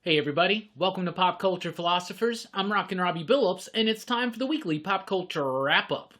Hey everybody, welcome to Pop Culture Philosophers. I'm Rockin Robbie Billups, and it's time for the weekly pop culture wrap-up.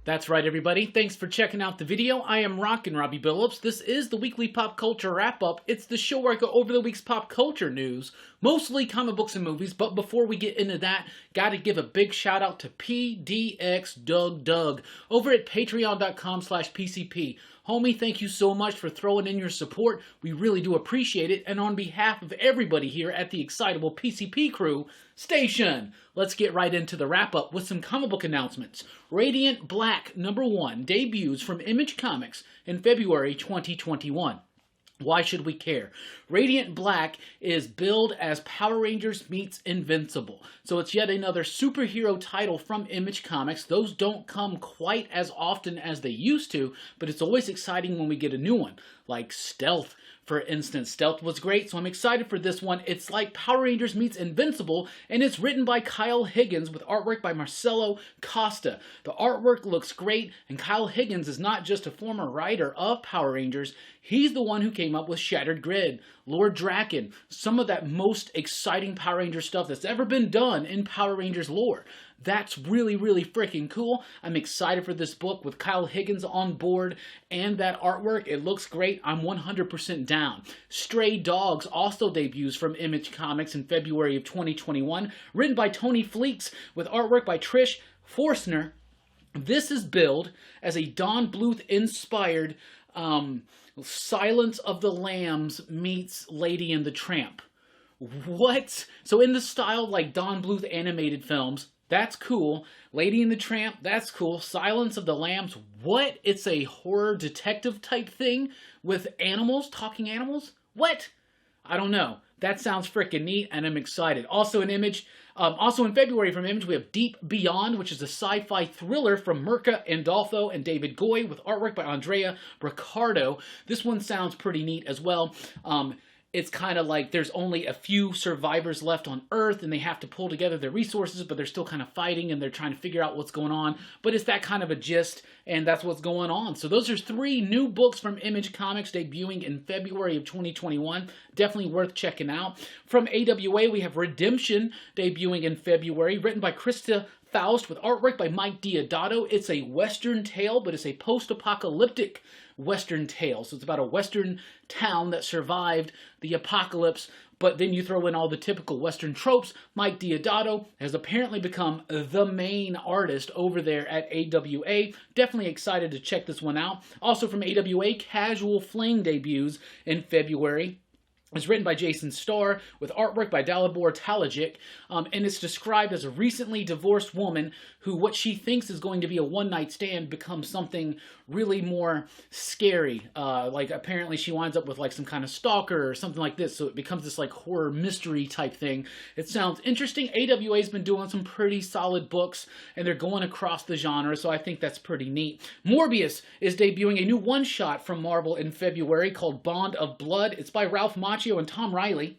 That's right, everybody. Thanks for checking out the video. I am Rockin Robbie Billups. This is the weekly pop culture wrap-up. It's the show where I go over the week's pop culture news, mostly comic books and movies, but before we get into that, gotta give a big shout out to PDX Doug over at patreon.com/PCP. Homie, thank you so much for throwing in your support. We really do appreciate it. And on behalf of everybody here at the excitable PCP crew, station, let's get right into the wrap-up with some comic book announcements. Radiant Black #1 debuts from Image Comics in February 2021. Why should we care? Radiant Black is billed as Power Rangers meets Invincible. So it's yet another superhero title from Image Comics. Those don't come quite as often as they used to, but it's always exciting when we get a new one. Like Stealth, for instance. Stealth was great, so I'm excited for this one. It's like Power Rangers meets Invincible, and it's written by Kyle Higgins with artwork by Marcelo Costa. The artwork looks great, and Kyle Higgins is not just a former writer of Power Rangers. He's the one who came up with Shattered Grid, Lord Draken, some of that most exciting Power Ranger stuff that's ever been done in Power Rangers lore. That's really freaking cool. I'm excited for this book with Kyle Higgins on board and that artwork. It looks great. I'm 100% down. Stray Dogs also debuts from Image Comics in February of 2021, written by Tony Fleeks with artwork by Trish Forstner. This is billed as a Don Bluth-inspired Silence of the Lambs meets Lady and the Tramp. What? So in the style of like Don Bluth animated films, that's cool. Lady and the Tramp, that's cool. Silence of the Lambs, what? It's a horror detective type thing with animals, talking animals? What? I don't know. That sounds freaking neat, and I'm excited. Also in February from Image, we have Deep Beyond, which is a sci-fi thriller from Mirka Andolfo and David Goy with artwork by Andrea Ricardo. This one sounds pretty neat as well. It's kind of like there's only a few survivors left on Earth, and they have to pull together their resources, but they're still kind of fighting, and they're trying to figure out what's going on. But it's that kind of a gist, and that's what's going on. So those are 3 new books from Image Comics debuting in February of 2021. Definitely worth checking out. From AWA, we have Redemption debuting in February, written by Krista Faust with artwork by Mike Deodato. It's a Western tale, but it's a post-apocalyptic Western tale. So it's about a Western town that survived the apocalypse, but then you throw in all the typical Western tropes. Mike Deodato has apparently become the main artist over there at AWA. Definitely excited to check this one out. Also from AWA, Casual Fling debuts in February. It's written by Jason Starr with artwork by Dalibor Talajic, and it's described as a recently divorced woman who what she thinks is going to be a one-night stand becomes something really more scary. Like apparently she winds up with like some kind of stalker or something like this, so it becomes this like horror mystery type thing. It sounds interesting. AWA's been doing some pretty solid books, and they're going across the genre, so I think that's pretty neat. Morbius is debuting a new one-shot from Marvel in February called Bond of Blood. It's by Ralph Macchio and Tom Riley.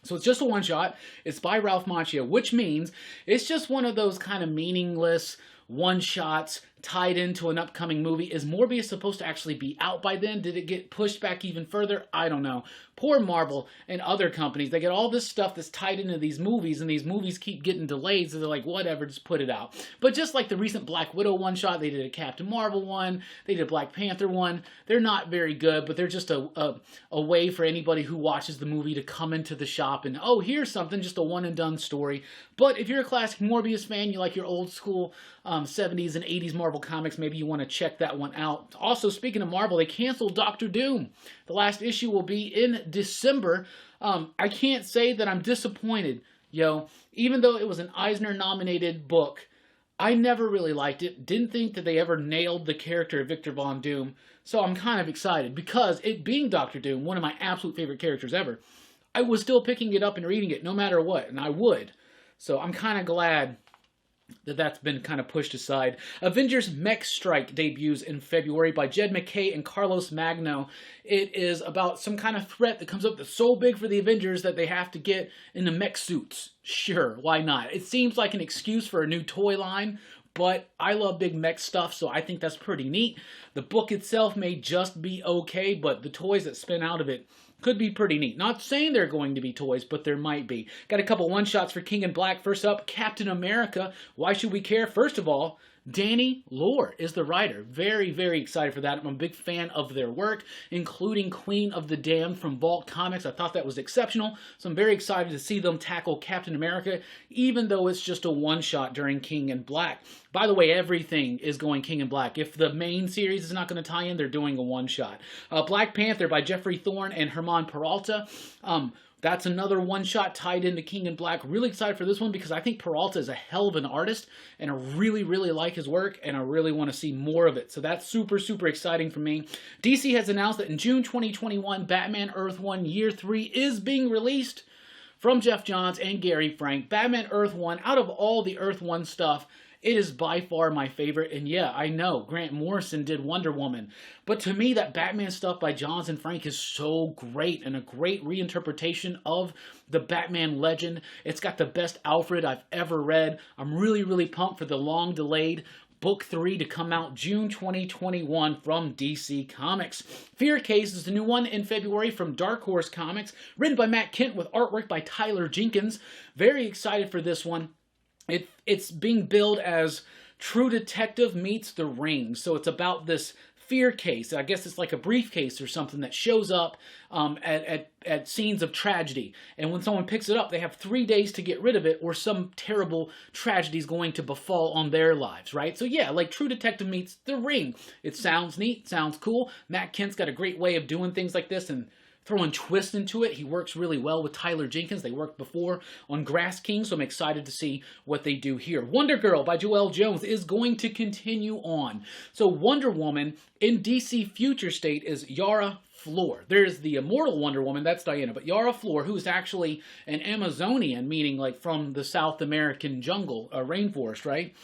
So it's just a one-shot. It's by Ralph Macchio, which means it's just one of those kind of meaningless one-shots tied into an upcoming movie. Is Morbius supposed to actually be out by then? Did it get pushed back even further? I don't know. Poor Marvel and other companies. They get all this stuff that's tied into these movies, and these movies keep getting delayed, so they're like, whatever, just put it out. But just like the recent Black Widow one-shot, they did a Captain Marvel one, they did a Black Panther one. They're not very good, but they're just a way for anybody who watches the movie to come into the shop and, oh, here's something, just a one-and-done story. But if you're a classic Morbius fan, you like your old school 70s and 80s Marvel comics, maybe you want to check that one out. Also, speaking of Marvel, they canceled Doctor Doom. The last issue will be in December. I can't say that I'm disappointed, even though it was an Eisner-nominated book. I never really liked it. Didn't think that they ever nailed the character of Victor Von Doom. So I'm kind of excited because it being Doctor Doom, one of my absolute favorite characters ever, I was still picking it up and reading it no matter what, and I would. So I'm kind of glad that's been kind of pushed aside. Avengers Mech Strike debuts in February by Jed MacKay and Carlos Magno. It is about some kind of threat that comes up that's so big for the Avengers that they have to get into mech suits. Sure, why not? It seems like an excuse for a new toy line, but I love big mech stuff, so I think that's pretty neat. The book itself may just be okay, but the toys that spin out of it could be pretty neat. Not saying they're going to be toys, but there might be. Got a couple one-shots for King in Black. First up, Captain America. Why should we care? First of all, Danny Lore is the writer. Very, very excited for that. I'm a big fan of their work, including Queen of the Damned from Vault Comics. I thought that was exceptional, so I'm very excited to see them tackle Captain America, even though it's just a one-shot during King in Black. By the way, everything is going King in Black. If the main series is not going to tie in, they're doing a one-shot. Black Panther by Jeffrey Thorne and Herman Peralta. That's another one-shot tied into King in Black. Really excited for this one because I think Peralta is a hell of an artist, and I really, really like his work, and I really want to see more of it. So that's super, super exciting for me. DC has announced that in June 2021, Batman Earth 1 Year 3 is being released from Jeff Johns and Gary Frank. Batman Earth 1, out of all the Earth 1 stuff, it is by far my favorite, and yeah, I know, Grant Morrison did Wonder Woman, but to me, that Batman stuff by Johns and Frank is so great, and a great reinterpretation of the Batman legend. It's got the best Alfred I've ever read. I'm really, really pumped for the long-delayed Book 3 to come out June 2021 from DC Comics. Fear Case is the new one in February from Dark Horse Comics, written by Matt Kent with artwork by Tyler Jenkins. Very excited for this one. It's being billed as True Detective meets The Ring. So it's about this fear case. I guess it's like a briefcase or something that shows up at scenes of tragedy. And when someone picks it up, they have 3 days to get rid of it, or some terrible tragedy is going to befall on their lives, right? So yeah, like True Detective meets The Ring. It sounds neat, sounds cool. Matt Kent's got a great way of doing things like this and throwing twist into it. He works really well with Tyler Jenkins. They worked before on Grass King, so I'm excited to see what they do here. Wonder Girl by Joelle Jones is going to continue on. So Wonder Woman in DC Future State is Yara Flor. There's the immortal Wonder Woman, that's Diana, but Yara Flor, who's actually an Amazonian, meaning like from the South American jungle, rainforest, right?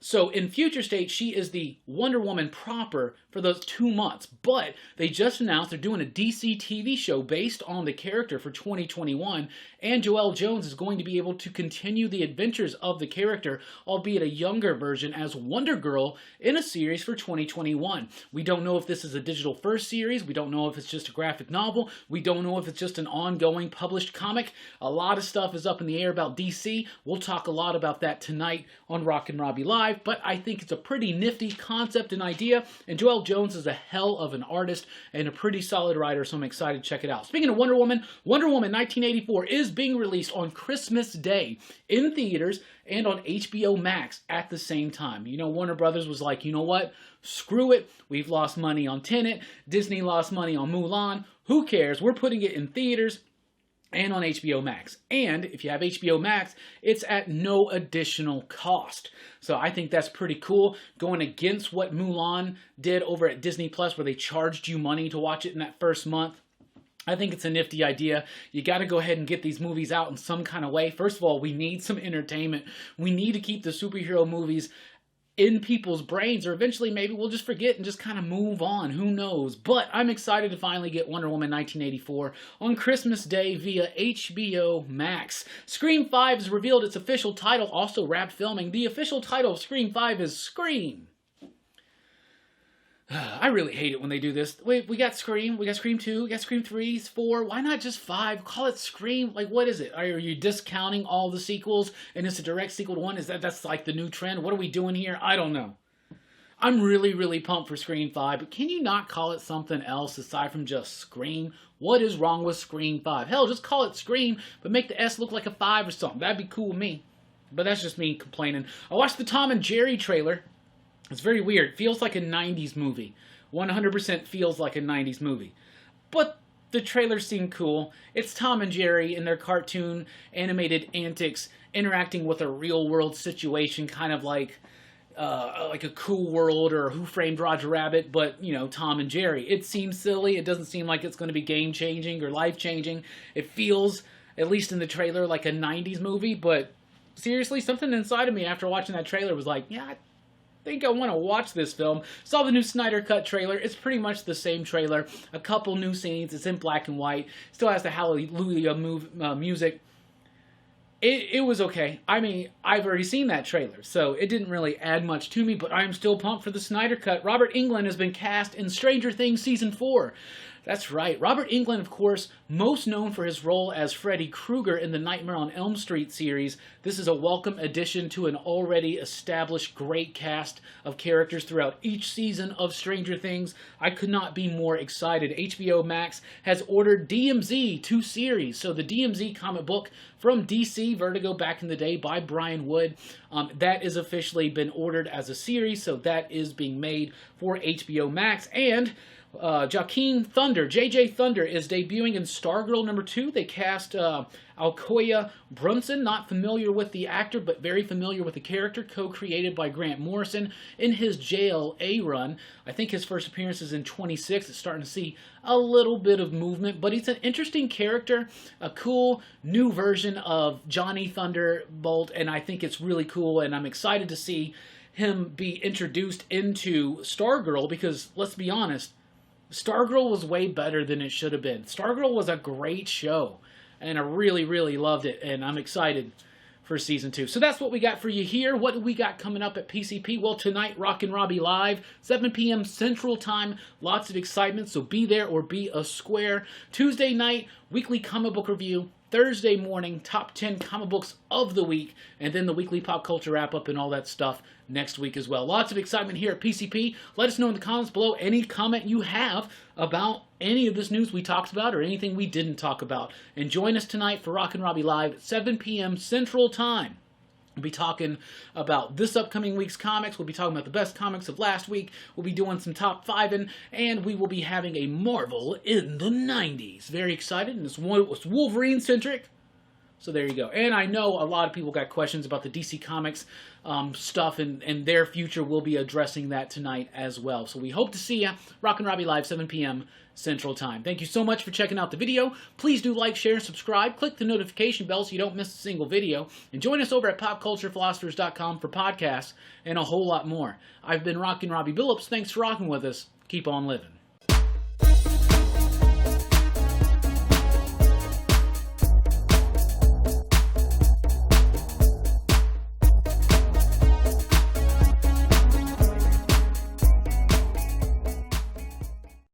So in Future State, she is the Wonder Woman proper for those 2 months. But they just announced they're doing a DC TV show based on the character for 2021. And Joelle Jones is going to be able to continue the adventures of the character, albeit a younger version, as Wonder Girl in a series for 2021. We don't know if this is a digital first series. We don't know if it's just a graphic novel. We don't know if it's just an ongoing published comic. A lot of stuff is up in the air about DC. We'll talk a lot about that tonight on Rockin Robbie Live. But I think it's a pretty nifty concept and idea, and Joelle Jones is a hell of an artist and a pretty solid writer, so I'm excited to check it out. Speaking of Wonder Woman 1984 is being released on Christmas Day in theaters and on HBO Max at the same time. You know, Warner Brothers was like, you know what? Screw it. We've lost money on Tenet. Disney lost money on Mulan. Who cares? We're putting it in theaters and on HBO Max. And if you have HBO Max, it's at no additional cost. So I think that's pretty cool, going against what Mulan did over at Disney Plus, where they charged you money to watch it in that first month. I think it's a nifty idea. You got to go ahead and get these movies out in some kind of way. First of all, we need some entertainment. We need to keep the superhero movies in people's brains, or eventually maybe we'll just forget and just kind of move on. Who knows? But I'm excited to finally get Wonder Woman 1984 on Christmas Day via HBO Max. Scream 5 has revealed its official title, also wrapped filming. The official title of Scream 5 is Scream. I really hate it when they do this. Wait, we got Scream 2, we got Scream 3, 4. Why not just 5? Call it Scream. Like, what is it? Are you discounting all the sequels and it's a direct sequel to one? That's like the new trend? What are we doing here? I don't know. I'm really, really pumped for Scream 5, but can you not call it something else aside from just Scream? What is wrong with Scream 5? Hell, just call it Scream, but make the S look like a 5 or something. That'd be cool with me. But that's just me complaining. I watched the Tom and Jerry trailer. It's very weird. It feels like a 90s movie. 100% feels like a 90s movie. But the trailer seemed cool. It's Tom and Jerry in their cartoon animated antics interacting with a real world situation, kind of like a Cool World or Who Framed Roger Rabbit, but, you know, Tom and Jerry. It seems silly. It doesn't seem like it's going to be game-changing or life-changing. It feels, at least in the trailer, like a 90s movie, but seriously, something inside of me after watching that trailer was like, yeah, I think I want to watch this film. Saw the new Snyder Cut trailer. It's pretty much the same trailer. A couple new scenes. It's in black and white. Still has the Hallelujah music. It was okay. I mean, I've already seen that trailer, so it didn't really add much to me, but I'm still pumped for the Snyder Cut. Robert Englund has been cast in Stranger Things Season 4. That's right. Robert Englund, of course, most known for his role as Freddy Krueger in the Nightmare on Elm Street series. This is a welcome addition to an already established great cast of characters throughout each season of Stranger Things. I could not be more excited. HBO Max has ordered DMZ 2 series. So the DMZ comic book from DC Vertigo back in the day by Brian Wood, that is officially been ordered as a series. So that is being made for HBO Max. And Joaquin Thunder, JJ Thunder, is debuting in Stargirl #2. They cast Alcoya Brunson, not familiar with the actor, but very familiar with the character, co-created by Grant Morrison in his JLA run. I think his first appearance is in 26. It's starting to see a little bit of movement, but he's an interesting character, a cool new version of Johnny Thunderbolt, and I think it's really cool, and I'm excited to see him be introduced into Stargirl, because, let's be honest, Stargirl was way better than it should have been. Stargirl was a great show, and I really, really loved it, and I'm excited for Season 2. So that's what we got for you here. What do we got coming up at PCP? Well, tonight, Rockin Robbie Live, 7 p.m. Central Time. Lots of excitement, so be there or be a square. Tuesday night, weekly comic book review. Thursday morning, top 10 comic books of the week, and then the weekly pop culture wrap-up and all that stuff next week as well. Lots of excitement here at PCP. Let us know in the comments below any comment you have about any of this news we talked about or anything we didn't talk about. And join us tonight for Rockin Robbie Live at 7 p.m. Central Time. We'll be talking about this upcoming week's comics. We'll be talking about the best comics of last week. We'll be doing some top 5-ing, and we will be having a Marvel in the 90s. Very excited, and it's Wolverine-centric. So there you go. And I know a lot of people got questions about the DC Comics stuff and their future. We'll be addressing that tonight as well. So we hope to see you. Rockin' Robbie Live, 7 p.m. Central Time. Thank you so much for checking out the video. Please do like, share, and subscribe. Click the notification bell so you don't miss a single video. And join us over at popculturephilosophers.com for podcasts and a whole lot more. I've been Rockin' Robbie Billups. Thanks for rocking with us. Keep on living.